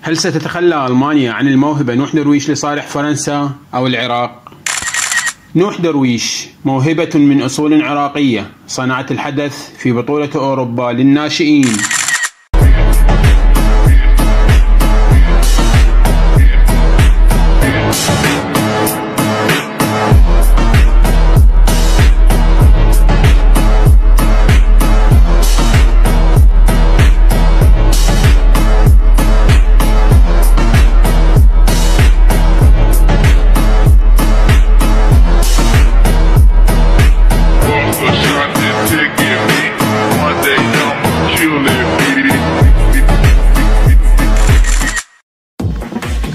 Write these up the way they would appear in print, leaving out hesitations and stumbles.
هل ستتخلى ألمانيا عن الموهبة نوح درويش لصالح فرنسا أو العراق؟ نوح درويش موهبة من أصول عراقية صنعت الحدث في بطولة أوروبا للناشئين.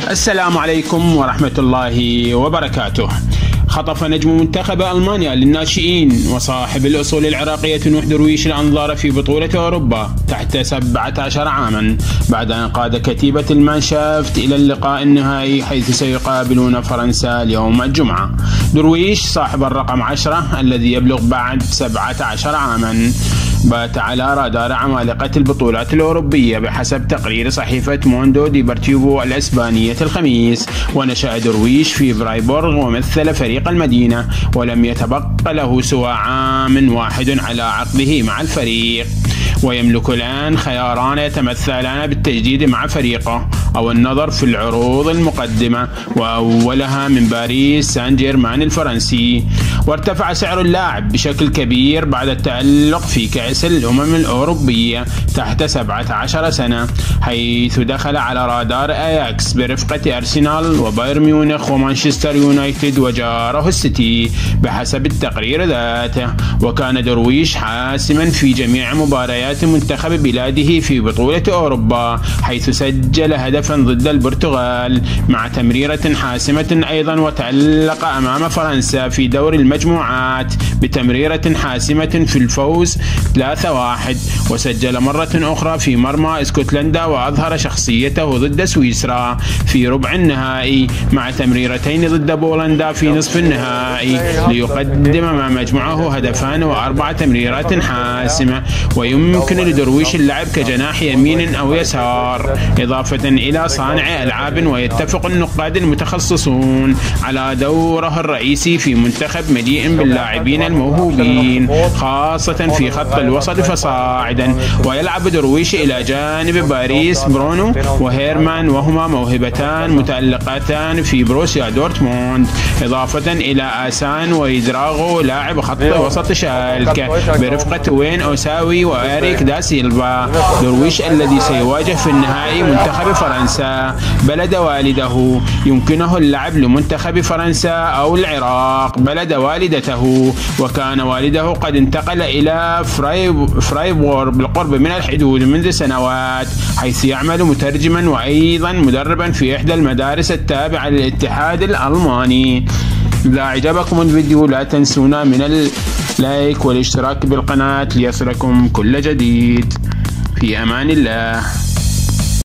السلام عليكم ورحمة الله وبركاته. خطف نجم منتخب ألمانيا للناشئين وصاحب الأصول العراقية نوح درويش الأنظار في بطولة أوروبا تحت 17 عاما بعد أن قاد كتيبة المانشافت إلى اللقاء النهائي حيث سيقابلون فرنسا اليوم الجمعة. درويش صاحب الرقم 10 الذي يبلغ بعد 17 عاما بات على رادار عمالقة البطولات الأوروبية بحسب تقرير صحيفة موندو ديبورتيفو الإسبانية الخميس. ونشأ درويش في فرايبورغ ومثل فريق المدينة ولم يتبق له سوى عام واحد على عقده مع الفريق، ويملك الآن خياران يتمثلان بالتجديد مع فريقه أو النظر في العروض المقدمة وأولها من باريس سان جيرمان الفرنسي. وارتفع سعر اللاعب بشكل كبير بعد التألق في كأس الأمم الأوروبية تحت 17 سنة، حيث دخل على رادار أياكس برفقة أرسنال وبايرن ميونخ ومانشستر يونايتد وجاره السيتي بحسب التقرير ذاته. وكان درويش حاسما في جميع مباريات منتخب بلاده في بطولة أوروبا، حيث سجل هدفا ضد البرتغال مع تمريرة حاسمة أيضا، وتألق أمام فرنسا في دور المجموعات بتمريرة حاسمة في الفوز 3-1، وسجل مرة أخرى في مرمى اسكتلندا وأظهر شخصيته ضد سويسرا في ربع النهائي مع تمريرتين ضد بولندا في نصف النهائي ليقدم مع مجموعه هدفان و4 تمريرات حاسمة. ويمكن لدرويش اللعب كجناح يمين أو يسار إضافة إلى صانع ألعاب، ويتفق النقاد المتخصصون على دوره الرئيسي في منتخب مليء باللاعبين الموهوبين خاصة في خط الوسط فصاعدا. ويلعب درويش إلى جانب باريس برونو وهيرمان، وهما موهبتان متألقتان في بروسيا دورتموند، إضافة إلى آسان ويدراغو لاعب خط وسط شالكة برفقة وين أوساوي وإريك دا سيلفا. درويش الذي سيواجه في النهائي منتخب فرنسا بلد والده، يمكنه اللعب لمنتخب فرنسا أو العراق بلد والدته، وكان والده قد انتقل إلى فرايبورغ بالقرب من الحدود منذ سنوات، حيث يعمل مترجما وأيضا مدربا في إحدى المدارس التابعة للاتحاد الألماني. إذا أعجبكم الفيديو لا تنسونا من اللايك والاشتراك بالقناة ليصلكم كل جديد. في أمان الله.